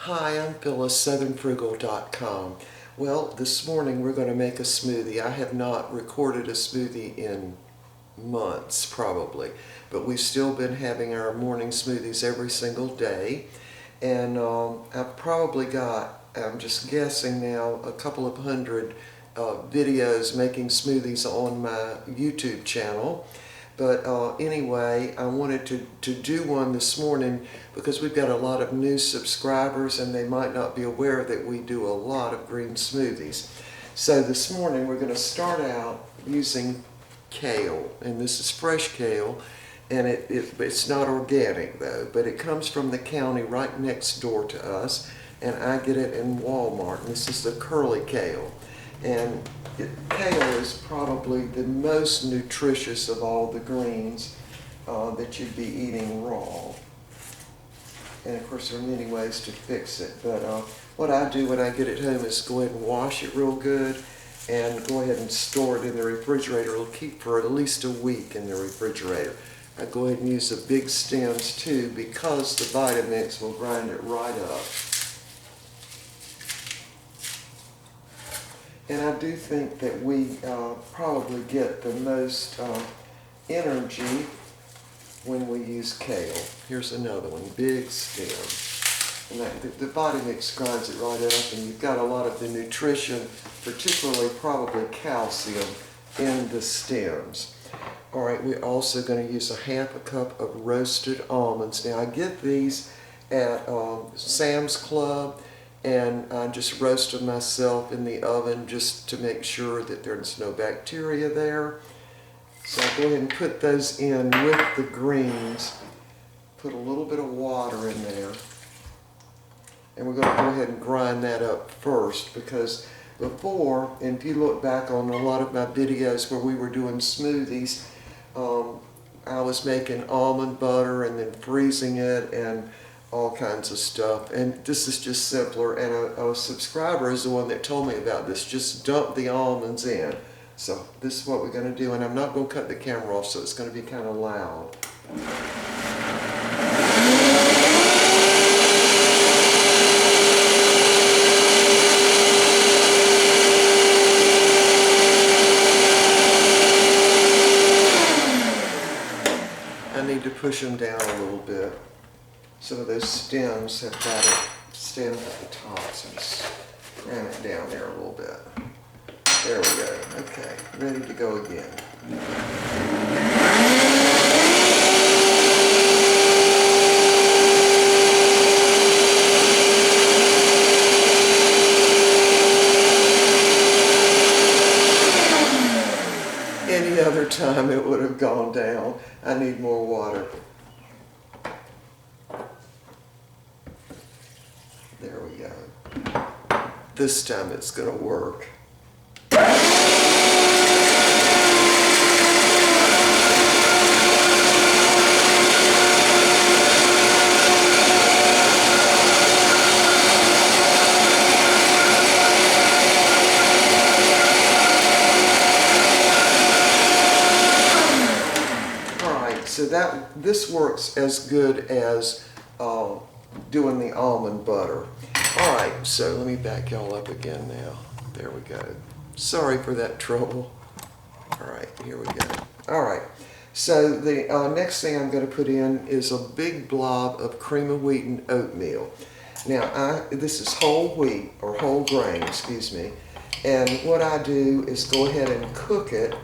Hi, I'm Phyllis, southernfrugal.com. Well, this morning we're going to make a smoothie. I have not recorded a smoothie in months, probably, but we've still been having our morning smoothies every single day. And I've probably got, I'm just guessing now, a couple of hundred videos making smoothies on my YouTube channel. But anyway, I wanted to do one this morning because we've got a lot of new subscribers and they might not be aware that we do a lot of green smoothies. So this morning we're going to start out using kale, and this is fresh kale, and it's not organic though, but it comes from the county right next door to us, and I get it in Wal-Mart, and this is the Curly Kale. And kale is probably the most nutritious of all the greens that you'd be eating raw. And of course there are many ways to fix it, but what I do when I get it home is go ahead and wash it real good and go ahead and store it in the refrigerator. It'll keep for at least a week in the refrigerator. I go ahead and use the big stems too because the Vitamix will grind it right up. And I do think that we probably get the most energy when we use kale. Here's another one, big stem. And the Vitamix grinds it right up, and you've got a lot of the nutrition, particularly probably calcium, in the stems. All right, we're also going to use a half a cup of roasted almonds. Now I get these at Sam's Club, and I just roast them myself in the oven just to make sure that there's no bacteria there. So I'll go ahead and put those in with the greens. Put a little bit of water in there. And we're going to go ahead and grind that up first, because before, and if you look back on a lot of my videos where we were doing smoothies, I was making almond butter and then freezing it and all kinds of stuff, and this is just simpler, and a subscriber is the one that told me about this. Just dump the almonds in. So this is what we're going to do, and I'm not going to cut the camera off, so it's going to be kind of loud. I need to push them down a little bit. Some of those stems have got to stand at the top, so just ram it down there a little bit. There we go. Okay, ready to go again. Any other time it would have gone down. I need more water. There we go. This time it's going to work. So this works as good as doing the almond butter. All right, so let me back y'all up again now. There we go. Sorry for that trouble. All right, here we go. All right, so the next thing I'm going to put in is a big blob of cream of wheat and oatmeal. Now, this is whole wheat, or whole grain, excuse me. And what I do is go ahead and cook it.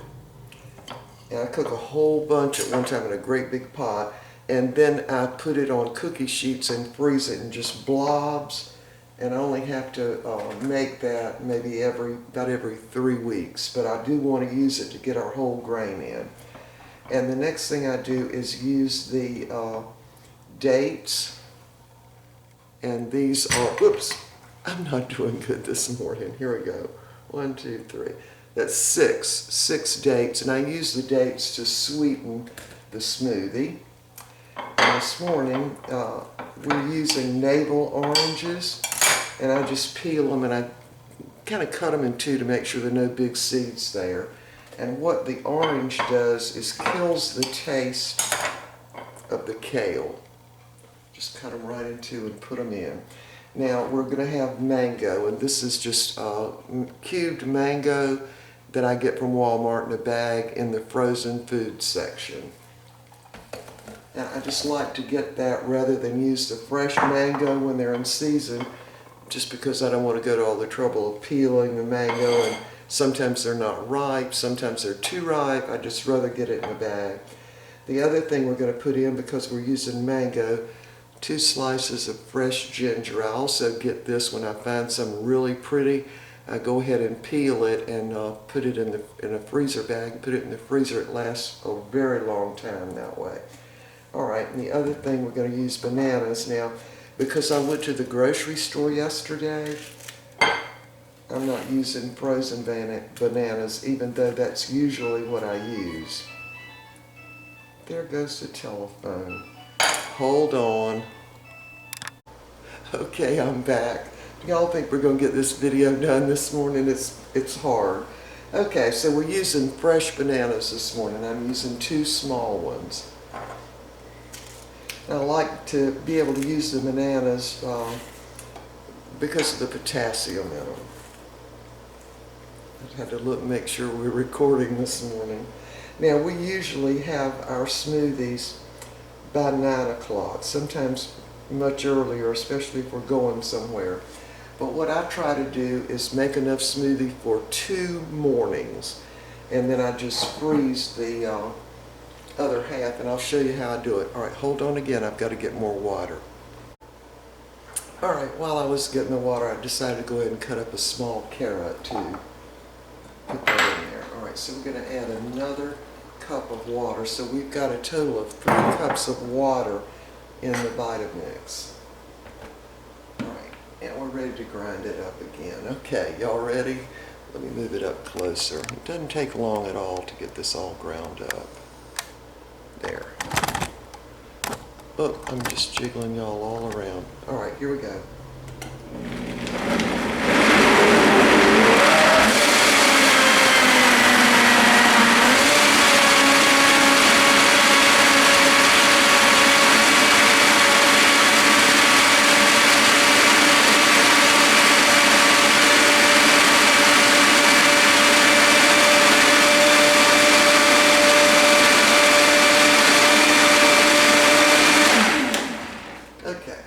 And I cook a whole bunch at one time in a great big pot, and then I put it on cookie sheets and freeze it in just blobs, and I only have to make that maybe about every 3 weeks, but I do want to use it to get our whole grain in. And the next thing I do is use the dates, and these are, whoops, I'm not doing good this morning. Here we go. 1, 2, 3. That's six dates, and I use the dates to sweeten the smoothie. And this morning, we're using Navel oranges, and I just peel them and I kind of cut them in two to make sure there are no big seeds there. And what the orange does is kills the taste of the kale. Just cut them right in two and put them in. Now we're going to have mango, and this is just cubed mango that I get from Walmart in a bag in the frozen food section. And I just like to get that rather than use the fresh mango when they're in season, just because I don't want to go to all the trouble of peeling the mango, and sometimes they're not ripe, sometimes they're too ripe. I just rather get it in a bag. The other thing we're going to put in, because we're using mango, 2 slices of fresh ginger. I also get this when I find some really pretty. I go ahead and peel it and put it in a freezer bag, put it in the freezer. It lasts a very long time that way. All right, and the other thing, we're going to use bananas. Now, because I went to the grocery store yesterday, I'm not using frozen bananas, even though that's usually what I use. There goes the telephone. Hold on. Okay, I'm back. Y'all think we're going to get this video done this morning? It's hard. Okay, so we're using fresh bananas this morning. I'm using 2 small ones. I like to be able to use the bananas because of the potassium in them. I had to look, make sure we're recording this morning. Now, we usually have our smoothies by 9 o'clock, sometimes much earlier, especially if we're going somewhere. But what I try to do is make enough smoothie for 2 mornings, and then I just freeze the other half, and I'll show you how I do it. All right, hold on again. I've got to get more water. All right, while I was getting the water, I decided to go ahead and cut up a small carrot too. Put that in there. All right, so we're going to add another cup of water. So we've got a total of 3 cups of water in the Vitamix. All right, and we're ready to grind it up again. Okay, y'all ready? Let me move it up closer. It doesn't take long at all to get this all ground up. There. Oh, I'm just jiggling y'all all around. All right, here we go.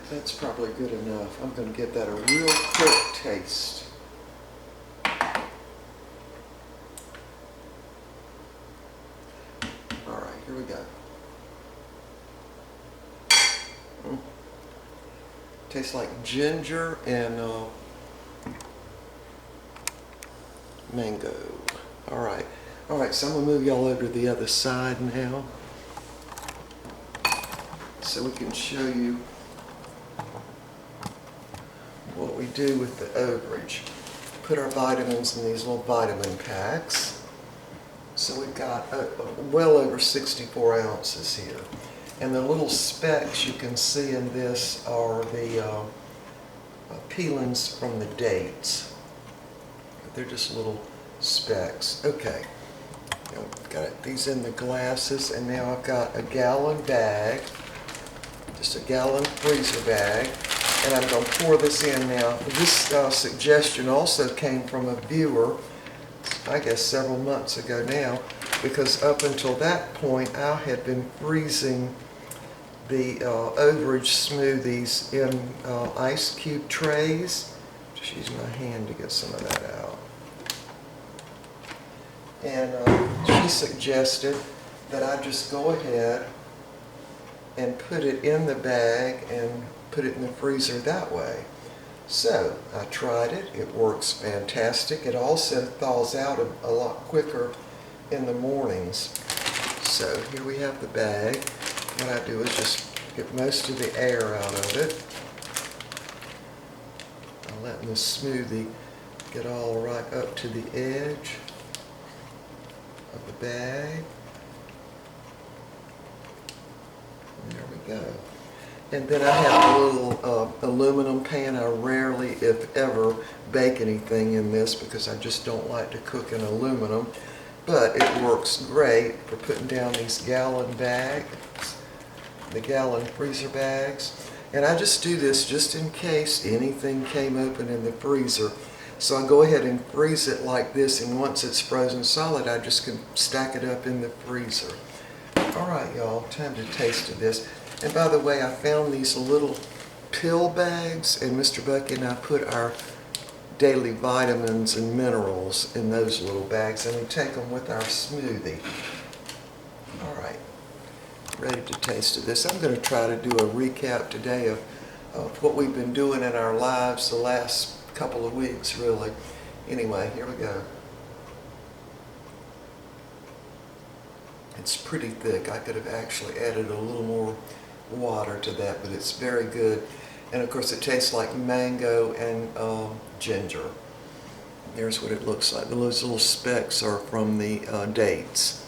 That's probably good enough. I'm going to give that a real quick taste. All right, here we go. Tastes like ginger and mango. All right, so I'm going to move y'all over to the other side now so we can show you what we do with the overage. Put our vitamins in these little vitamin packs. So we've got well over 64 ounces here. And the little specks you can see in this are the peelings from the dates. They're just little specks. Okay, now I've got these in the glasses, and now I've got a gallon bag, just a gallon freezer bag. And I'm going to pour this in now. This suggestion also came from a viewer, I guess several months ago now, because up until that point I had been freezing the overage smoothies in ice cube trays. Just use my hand to get some of that out. And she suggested that I just go ahead and put it in the bag and put it in the freezer that way. So I tried it. It works fantastic. It also thaws out a lot quicker in the mornings. So here we have the bag. What I do is just get most of the air out of it. I'm letting the smoothie get all right up to the edge of the bag. And there we go. And then I have a little aluminum pan. I rarely, if ever, bake anything in this because I just don't like to cook in aluminum. But it works great for putting down these gallon bags, the gallon freezer bags. And I just do this just in case anything came open in the freezer. So I go ahead and freeze it like this, and once it's frozen solid, I just can stack it up in the freezer. All right, y'all, time to taste of this. And by the way, I found these little pill bags, and Mr. Bucky and I put our daily vitamins and minerals in those little bags, and we take them with our smoothie. All right, ready to taste of this. I'm going to try to do a recap today of what we've been doing in our lives the last couple of weeks, really. Anyway, here we go. It's pretty thick. I could have actually added a little more water to that, but it's very good. And of course it tastes like mango and ginger. There's what it looks like. Those little specks are from the dates.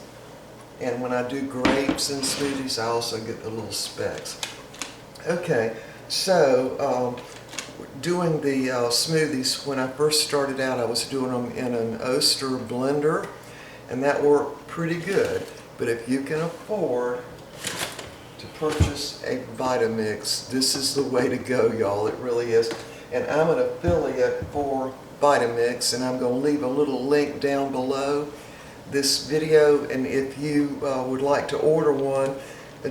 And when I do grapes in smoothies, I also get the little specks. Okay, so doing the smoothies, when I first started out, I was doing them in an Oster blender, and that worked pretty good. But if you can afford to purchase a Vitamix, this is the way to go, y'all. It really is. And I'm an affiliate for Vitamix, and I'm going to leave a little link down below this video. And if you would like to order one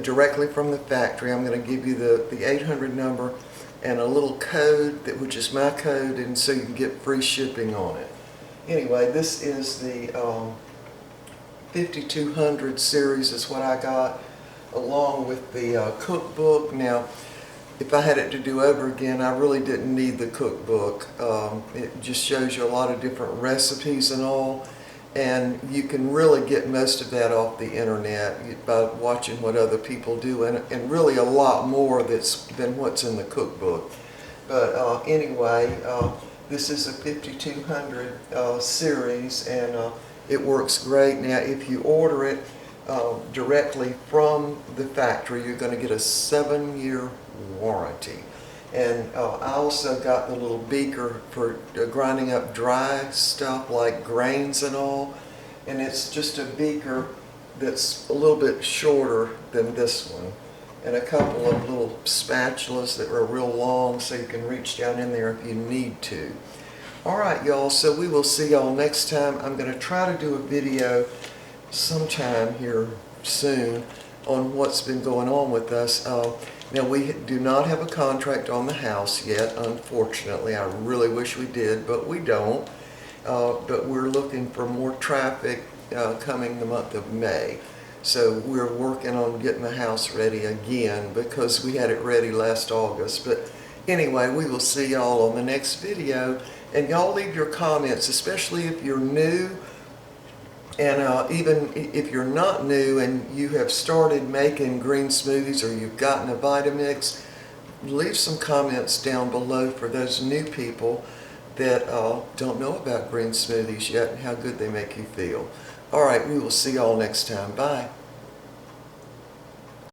directly from the factory, I'm going to give you the 800 number and a little code, which is my code, and so you can get free shipping on it. Anyway, this is the 5200 series is what I got, along with the cookbook. Now, if I had it to do over again, I really didn't need the cookbook. It just shows you a lot of different recipes and all, and you can really get most of that off the internet by watching what other people do, and really a lot more than what's in the cookbook. But anyway, this is a 5200 series, and it works great. Now, if you order it directly from the factory, you're going to get a 7-year warranty. And I also got the little beaker for grinding up dry stuff like grains and all. And it's just a beaker that's a little bit shorter than this one. And a couple of little spatulas that are real long, so you can reach down in there if you need to. Alright, y'all, so we will see y'all next time. I'm going to try to do a video sometime here soon on what's been going on with us. Now, we do not have a contract on the house yet, unfortunately. I really wish we did, but we don't. But we're looking for more traffic coming the month of May. So we're working on getting the house ready again, because we had it ready last August. But anyway, we will see y'all on the next video. And y'all leave your comments, especially if you're new, and even if you're not new and you have started making green smoothies or you've gotten a Vitamix, leave some comments down below for those new people that don't know about green smoothies yet and how good they make you feel. All right, we will see y'all next time. Bye.